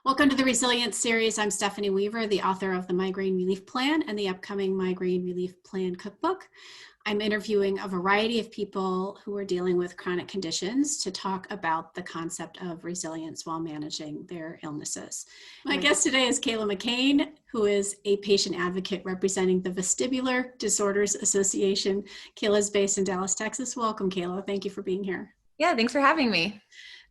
Welcome to the Resilience series. I'm Stephanie Weaver, the author of the Migraine Relief Plan and the upcoming Migraine Relief Plan Cookbook. I'm interviewing a variety of people who are dealing with chronic conditions to talk about the concept of resilience while managing their illnesses. My guest today is Kayla McCain, who is a patient advocate representing the Vestibular Disorders Association. Kayla is based in Dallas, Texas. Welcome, Kayla. Thank you for being here. Yeah, thanks for having me.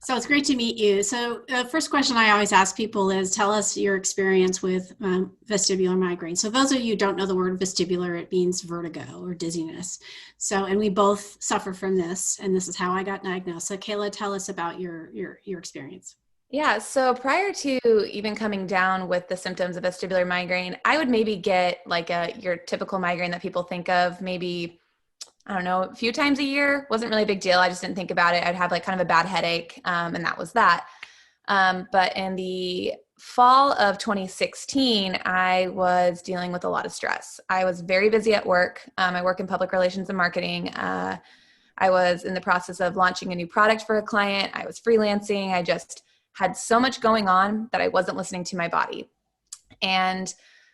So it's great to meet you. So the first question I always ask people is, tell us your experience with vestibular migraine. So those of you who don't know the word vestibular, it means vertigo or dizziness. So, and we both suffer from this, and this is how I got diagnosed. So Kayla, tell us about your experience. Yeah, so prior to even coming down with the symptoms of vestibular migraine, I would maybe get like your typical migraine that people think of, maybe I don't know, a few times a year. Wasn't really a big deal. I just didn't think about it. I'd have like kind of a bad headache, and that was that. But in the fall of 2016, I was dealing with a lot of stress. I was very busy at work. I work in public relations and marketing. I was in the process of launching a new product for a client. I was freelancing. I just had so much going on that I wasn't listening to my body. And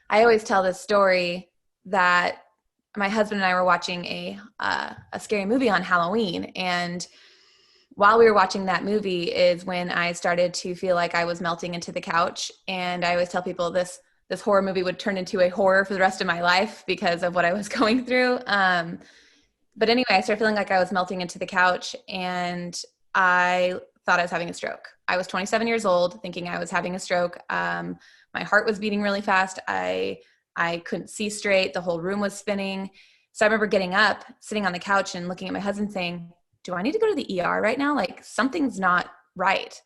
I always tell this story that my husband and I were watching a scary movie on Halloween. And while we were watching that movie is when I started to feel like I was melting into the couch. And I always tell people this horror movie would turn into a horror for the rest of my life because of what I was going through. But anyway, I started feeling like I was melting into the couch, and I thought I was having a stroke. I was 27 years old thinking I was having a stroke. My heart was beating really fast. I couldn't see straight. The whole room was spinning. So I remember getting up, sitting on the couch and looking at my husband saying, do I need to go to the ER right now? Like something's not right.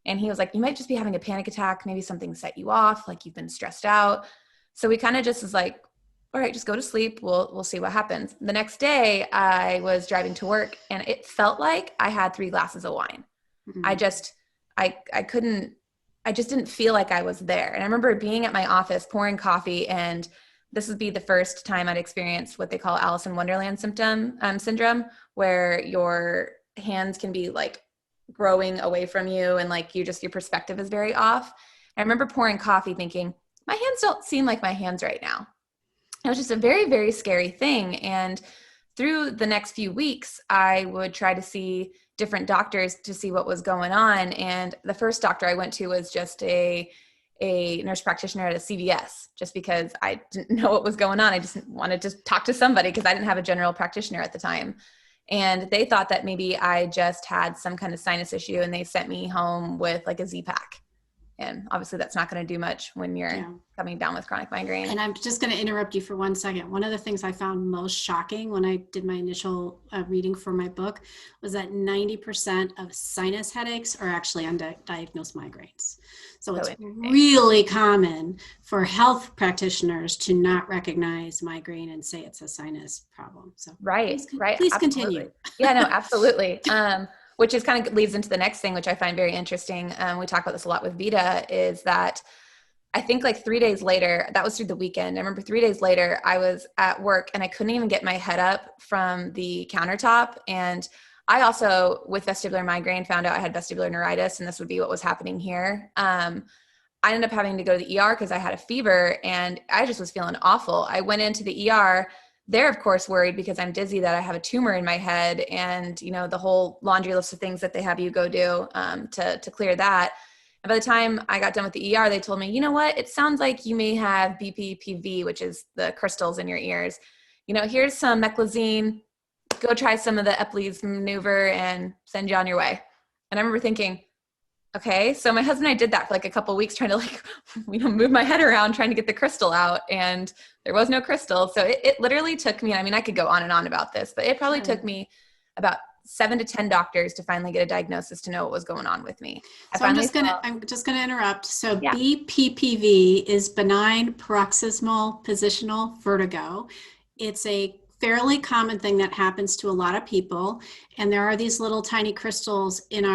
And he was like, you might just be having a panic attack. Maybe something set you off. Like you've been stressed out. So we kind of just was like, all right, just go to sleep. We'll see what happens. The next day I was driving to work and it felt like I had 3 glasses of wine. Mm-hmm. I just didn't feel like I was there. And I remember being at my office pouring coffee, and this would be the first time I'd experienced what they call Alice in Wonderland syndrome, where your hands can be like growing away from you and like your perspective is very off. And I remember pouring coffee thinking, my hands don't seem like my hands right now. It was just a very, very scary thing. And through the next few weeks, I would try to see different doctors to see what was going on. And the first doctor I went to was just a nurse practitioner at a CVS, just because I didn't know what was going on. I just wanted to talk to somebody because I didn't have a general practitioner at the time. And they thought that maybe I just had some kind of sinus issue, and they sent me home with like a Z-Pack. And obviously that's not going to do much when you're coming down with chronic migraine. And I'm just going to interrupt you for 1 second. One of the things I found most shocking when I did my initial reading for my book was that 90% of sinus headaches are actually undiagnosed migraines. So it's really common for health practitioners to not recognize migraine and say it's a sinus problem. So please absolutely. Continue. Yeah, no, absolutely. Which is kind of leads into the next thing, which I find very interesting. We talk about this a lot with Vita, is that I think like 3 days later, that was through the weekend. I remember 3 days later, I was at work and I couldn't even get my head up from the countertop. And I also, with vestibular migraine, found out I had vestibular neuritis, and this would be what was happening here. I ended up having to go to the ER because I had a fever and I just was feeling awful. I went into the ER. They're, of course, worried because I'm dizzy that I have a tumor in my head, and, you know, the whole laundry list of things that they have you go do to clear that. And by the time I got done with the ER, they told me, you know what, it sounds like you may have BPPV, which is the crystals in your ears. You know, here's some meclizine, go try some of the Epley's maneuver and send you on your way. And I remember thinking, okay, so my husband and I did that for like a couple of weeks, trying to move my head around, trying to get the crystal out, and there was no crystal. So it literally took me, I mean, I could go on and on about this, but it probably took me about 7 to 10 doctors to finally get a diagnosis to know what was going on with me. So I'm just going to interrupt. So BPPV is benign paroxysmal positional vertigo. It's a fairly common thing that happens to a lot of people. And there are these little tiny crystals within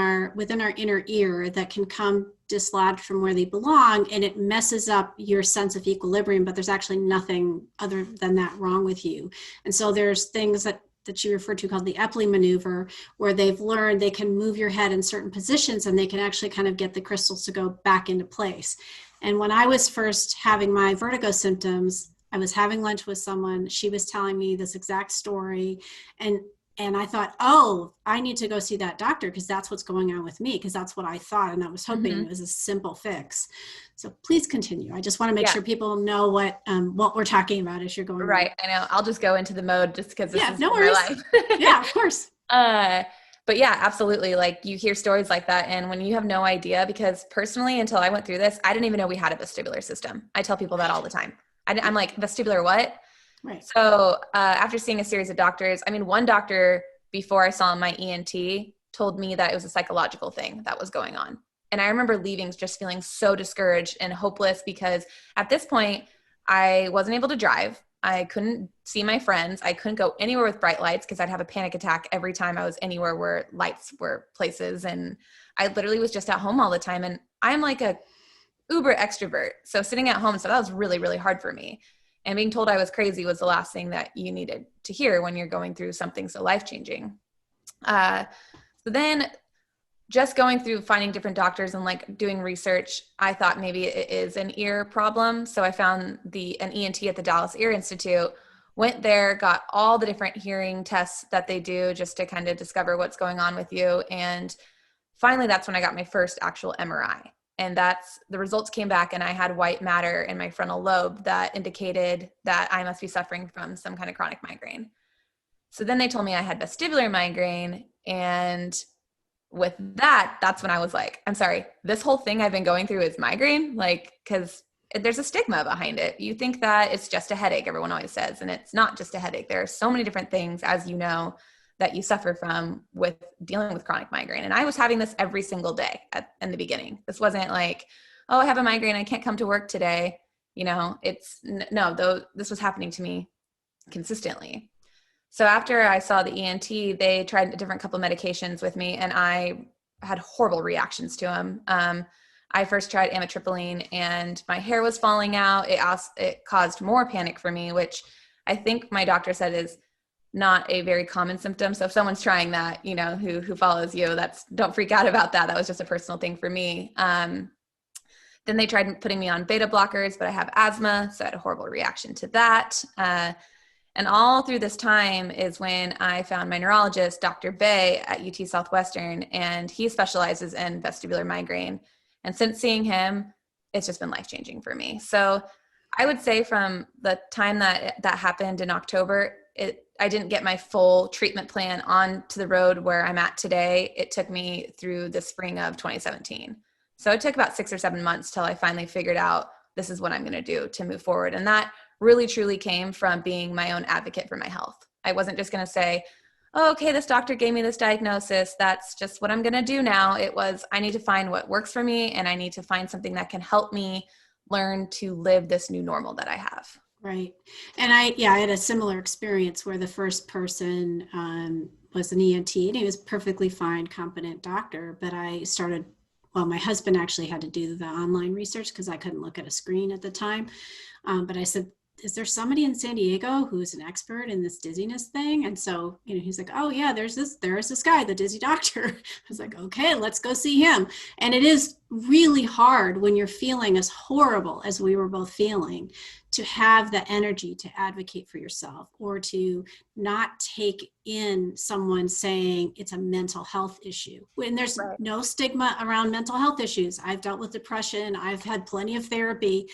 our inner ear that can come dislodged from where they belong, and it messes up your sense of equilibrium, but there's actually nothing other than that wrong with you. And so there's things that that you referred to called the Epley maneuver, where they've learned they can move your head in certain positions and they can actually kind of get the crystals to go back into place. And when I was first having my vertigo symptoms, I was having lunch with someone. She was telling me this exact story. And I thought, oh, I need to go see that doctor because that's what's going on with me, because that's what I thought. And I was hoping it was a simple fix. So please continue. I just want to make sure people know what we're talking about as you're going. Right. I know. I'll just go into the mode just because this is no my worries. life. Yeah, of course. But yeah, absolutely. Like you hear stories like that. And when you have no idea, because personally, until I went through this, I didn't even know we had a vestibular system. I tell people that all the time. I'm like, vestibular what? Right. So after seeing a series of doctors, I mean, one doctor before I saw my ENT told me that it was a psychological thing that was going on. And I remember leaving just feeling so discouraged and hopeless because at this point, I wasn't able to drive. I couldn't see my friends. I couldn't go anywhere with bright lights because I'd have a panic attack every time I was anywhere where lights were places. And I literally was just at home all the time. And I'm like a uber extrovert. So sitting at home, so that was really, really hard for me. And being told I was crazy was the last thing that you needed to hear when you're going through something so life-changing. So then just going through finding different doctors and like doing research, I thought maybe it is an ear problem. So I found an ENT at the Dallas Ear Institute, went there, got all the different hearing tests that they do just to kind of discover what's going on with you. And finally, that's when I got my first actual MRI. And the results came back and I had white matter in my frontal lobe that indicated that I must be suffering from some kind of chronic migraine. So then they told me I had vestibular migraine. And with that, that's when I was like, I'm sorry, this whole thing I've been going through is migraine? Like, because there's a stigma behind it. You think that it's just a headache, everyone always says, and it's not just a headache. There are so many different things, as you know, that you suffer from with dealing with chronic migraine. And I was having this every single day in the beginning. This wasn't like, oh, I have a migraine, I can't come to work today. You know, this was happening to me consistently. So after I saw the ENT, they tried a different couple of medications with me and I had horrible reactions to them. I first tried amitriptyline and my hair was falling out. It caused more panic for me, which I think my doctor said is not a very common symptom. So if someone's trying that, you know, who follows you, don't freak out about that. That was just a personal thing for me. Then they tried putting me on beta blockers, but I have asthma. So I had a horrible reaction to that. And all through this time is when I found my neurologist, Dr. Bay at UT Southwestern, and he specializes in vestibular migraine. And since seeing him, it's just been life-changing for me. So I would say from the time that happened in October, I didn't get my full treatment plan onto the road where I'm at today. It took me through the spring of 2017. So it took about 6 or 7 months till I finally figured out this is what I'm going to do to move forward. And that really truly came from being my own advocate for my health. I wasn't just going to say, oh, okay, this doctor gave me this diagnosis. That's just what I'm going to do now. It was, I need to find what works for me and I need to find something that can help me learn to live this new normal that I have. Right. And I had a similar experience where the first person was an ENT and he was perfectly fine, competent doctor. But my husband actually had to do the online research because I couldn't look at a screen at the time. But I said, is there somebody in San Diego who's an expert in this dizziness thing? And so, he's like, oh yeah, there's this guy, the dizzy doctor. I was like, okay, let's go see him. And it is really hard when you're feeling as horrible as we were both feeling to have the energy to advocate for yourself or to not take in someone saying it's a mental health issue. And there's no stigma around mental health issues. I've dealt with depression. I've had plenty of therapy,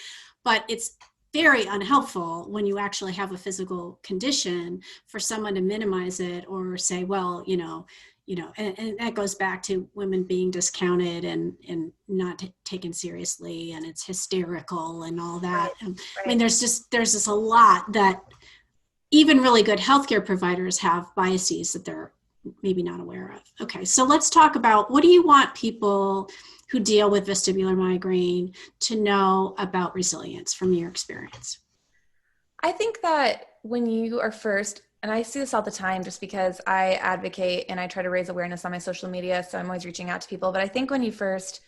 but it's very unhelpful when you actually have a physical condition for someone to minimize it or say, well, and that goes back to women being discounted and not taken seriously, and it's hysterical and all that. Right. I mean, there's just a lot that even really good healthcare providers have biases that they're maybe not aware of. Okay, so let's talk about, what do you want people who deal with vestibular migraine to know about resilience from your experience? I think that when you are first, and I see this all the time just because I advocate and I try to raise awareness on my social media, so I'm always reaching out to people, but I think when you first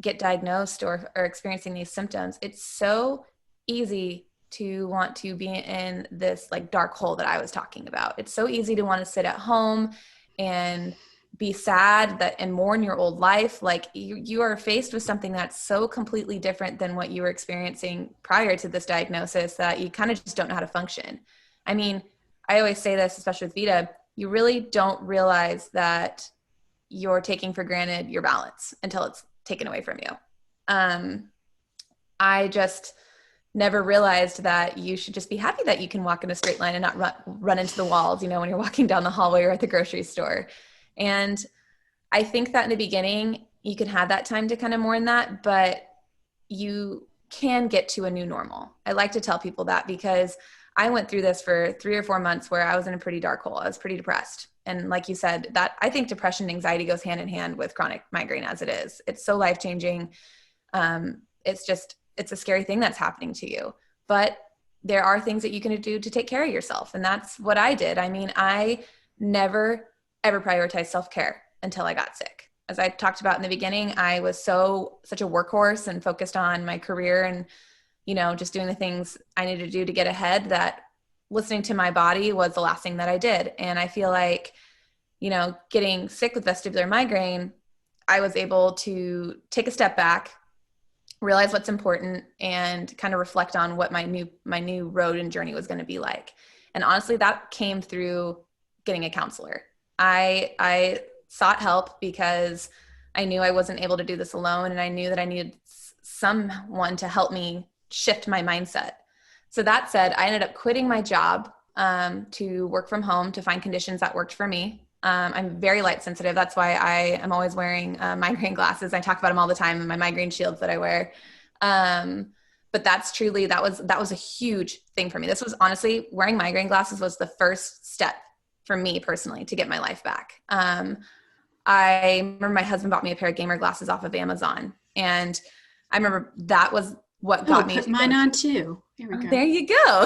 get diagnosed or experiencing these symptoms, it's so easy to want to be in this like dark hole that I was talking about. It's so easy to want to sit at home and be sad and mourn your old life. Like you are faced with something that's so completely different than what you were experiencing prior to this diagnosis that you kind of just don't know how to function. I mean, I always say this, especially with Vita, you really don't realize that you're taking for granted your balance until it's taken away from you. I just never realized that you should just be happy that you can walk in a straight line and not run into the walls, when you're walking down the hallway or at the grocery store. And I think that in the beginning, you can have that time to kind of mourn that, but you can get to a new normal. I like to tell people that because I went through this for 3 or 4 months where I was in a pretty dark hole. I was pretty depressed. And like you said, that I think depression and anxiety goes hand in hand with chronic migraine as it is. It's so life-changing. It's a scary thing that's happening to you, but there are things that you can do to take care of yourself. And that's what I did. I mean, I never, ever prioritized self-care until I got sick. As I talked about in the beginning, I was such a workhorse and focused on my career and, just doing the things I needed to do to get ahead, that listening to my body was the last thing that I did. And I feel like, getting sick with vestibular migraine, I was able to take a step back, realize what's important, and kind of reflect on what my new road and journey was going to be like. And honestly, that came through getting a counselor. I sought help because I knew I wasn't able to do this alone, and I knew that I needed someone to help me shift my mindset. So that said, I ended up quitting my job to work from home to find conditions that worked for me. I'm very light sensitive. That's why I am always wearing migraine glasses. I talk about them all the time in my migraine shields that I wear. But that was a huge thing for me. This was honestly, wearing migraine glasses was the first step for me personally to get my life back. I remember my husband bought me a pair of gamer glasses off of Amazon. And I remember that was what got me. Put mine on too. Here we go. There you go.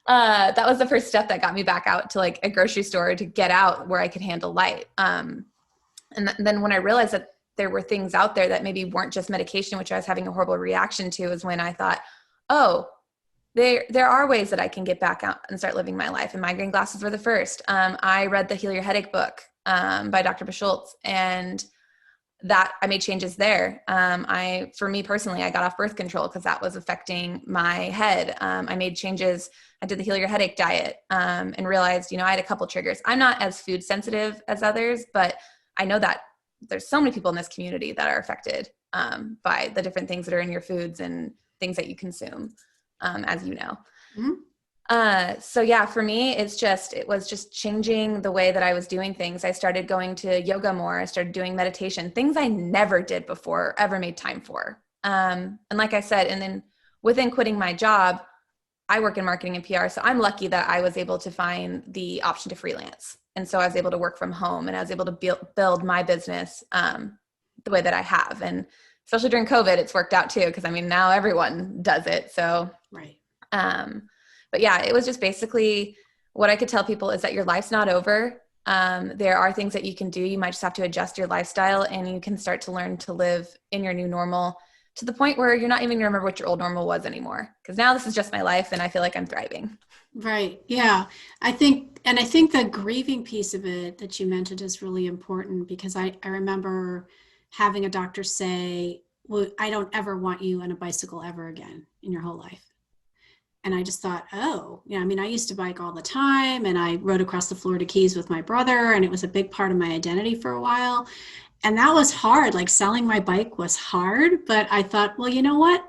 That was the first step that got me back out to like a grocery store to get out where I could handle light. And then when I realized that there were things out there that maybe weren't just medication, which I was having a horrible reaction to, is when I thought, oh, there are ways that I can get back out and start living my life. And migraine glasses were the first. I read the Heal Your Headache book by Dr. Schultz, and that I made changes there. For me personally, I got off birth control because that was affecting my head. I made changes. I did the Heal Your Headache diet and realized, I had a couple triggers. I'm not as food sensitive as others, but I know that there's so many people in this community that are affected by the different things that are in your foods and things that you consume, as you know. Mm-hmm. So yeah, for me, it was just changing the way that I was doing things. I started going to yoga more. I started doing meditation, things I never did before, or ever made time for. And like I said, and then within quitting my job, I work in marketing and PR. So I'm lucky that I was able to find the option to freelance. And so I was able to work from home, and I was able to build my business the way that I have. And especially during COVID, it's worked out too, because now everyone does it. So, right. But yeah, it was just basically what I could tell people is that your life's not over. There are things that you can do. You might just have to adjust your lifestyle, and you can start to learn to live in your new normal to the point where you're not even going to remember what your old normal was anymore. Because now this is just my life, and I feel like I'm thriving. Right. Yeah. I think the grieving piece of it that you mentioned is really important, because I remember having a doctor say, well, I don't ever want you on a bicycle ever again in your whole life. And I just thought, oh, I used to bike all the time, and I rode across the Florida Keys with my brother, and it was a big part of my identity for a while. And that was hard. Like, selling my bike was hard, but I thought, well, you know what?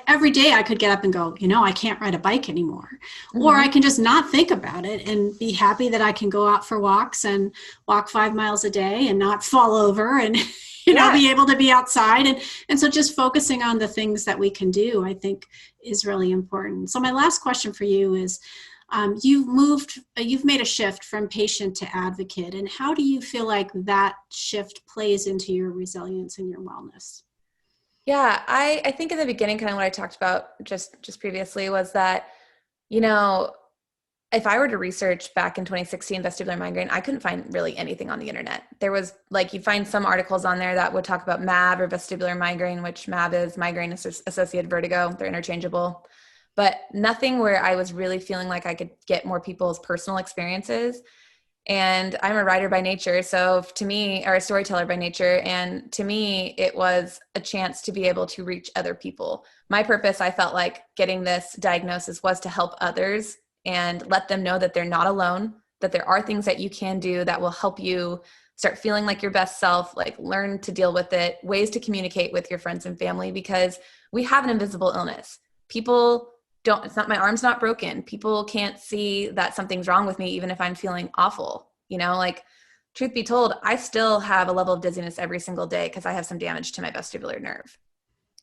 Every day I could get up and go, I can't ride a bike anymore. Mm-hmm. Or I can just not think about it and be happy that I can go out for walks and walk 5 miles a day and not fall over and, be able to be outside. And so just focusing on the things that we can do, I think, is really important. So my last question for you is, you've made a shift from patient to advocate. And how do you feel like that shift plays into your resilience and your wellness? Yeah, I think in the beginning, kind of what I talked about just previously was that, if I were to research back in 2016 vestibular migraine, I couldn't find really anything on the internet. There was like, you'd find some articles on there that would talk about MAV or vestibular migraine, which MAV is migraine associated vertigo. They're interchangeable, but nothing where I was really feeling like I could get more people's personal experiences. And I'm a writer by nature. So to me, or a storyteller by nature. And to me, it was a chance to be able to reach other people. My purpose, I felt like getting this diagnosis was to help others and let them know that they're not alone, that there are things that you can do that will help you start feeling like your best self, like learn to deal with it, ways to communicate with your friends and family, because we have an invisible illness. People don't, it's not, my arm's not broken. People can't see that something's wrong with me, even if I'm feeling awful. You know, like, truth be told, I still have a level of dizziness every single day because I have some damage to my vestibular nerve.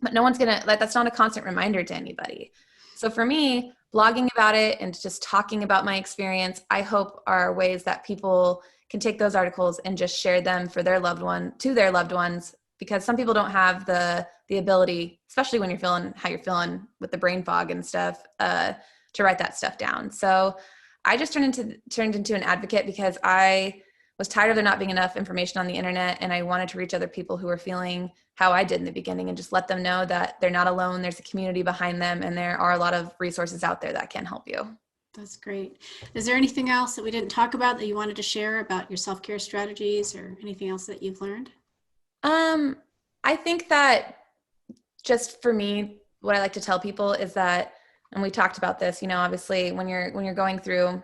But no one's gonna, like, that's not a constant reminder to anybody. So for me, blogging about it and just talking about my experience, I hope are ways that people can take those articles and just share them for their loved one, to their loved ones, because some people don't have the ability, especially when you're feeling how you're feeling with the brain fog and stuff, to write that stuff down. So I just turned into an advocate because I was tired of there not being enough information on the internet, and I wanted to reach other people who were feeling how I did in the beginning and just let them know that they're not alone. There's a community behind them, and there are a lot of resources out there that can help you. That's great. Is there anything else that we didn't talk about that you wanted to share about your self-care strategies or anything else that you've learned? I think that just for me, what I like to tell people is that, and we talked about this, you know, obviously when you're going through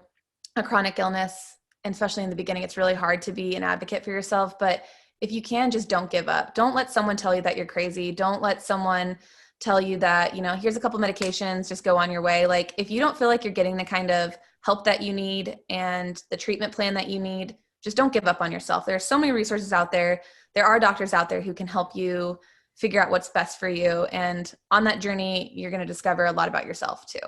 a chronic illness, and especially in the beginning, it's really hard to be an advocate for yourself. But if you can, just don't give up. Don't let someone tell you that you're crazy. Don't let someone tell you that, you know, here's a couple medications, just go on your way. Like, if you don't feel like you're getting the kind of help that you need and the treatment plan that you need, just don't give up on yourself. There are so many resources out there. There are doctors out there who can help you figure out what's best for you. And on that journey, you're going to discover a lot about yourself too.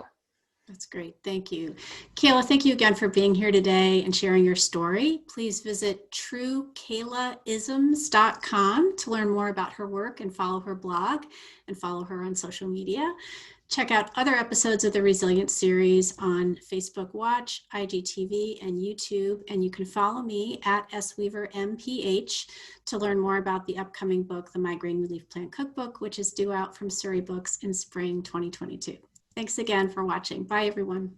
That's great. Thank you. Kayla, thank you again for being here today and sharing your story. Please visit truekaylaisms.com to learn more about her work and follow her blog and follow her on social media. Check out other episodes of the Resilience series on Facebook Watch, IGTV, and YouTube. And you can follow me at SWeaverMPH to learn more about the upcoming book, The Migraine Relief Plan Cookbook, which is due out from Surrey Books in spring 2022. Thanks again for watching. Bye, everyone.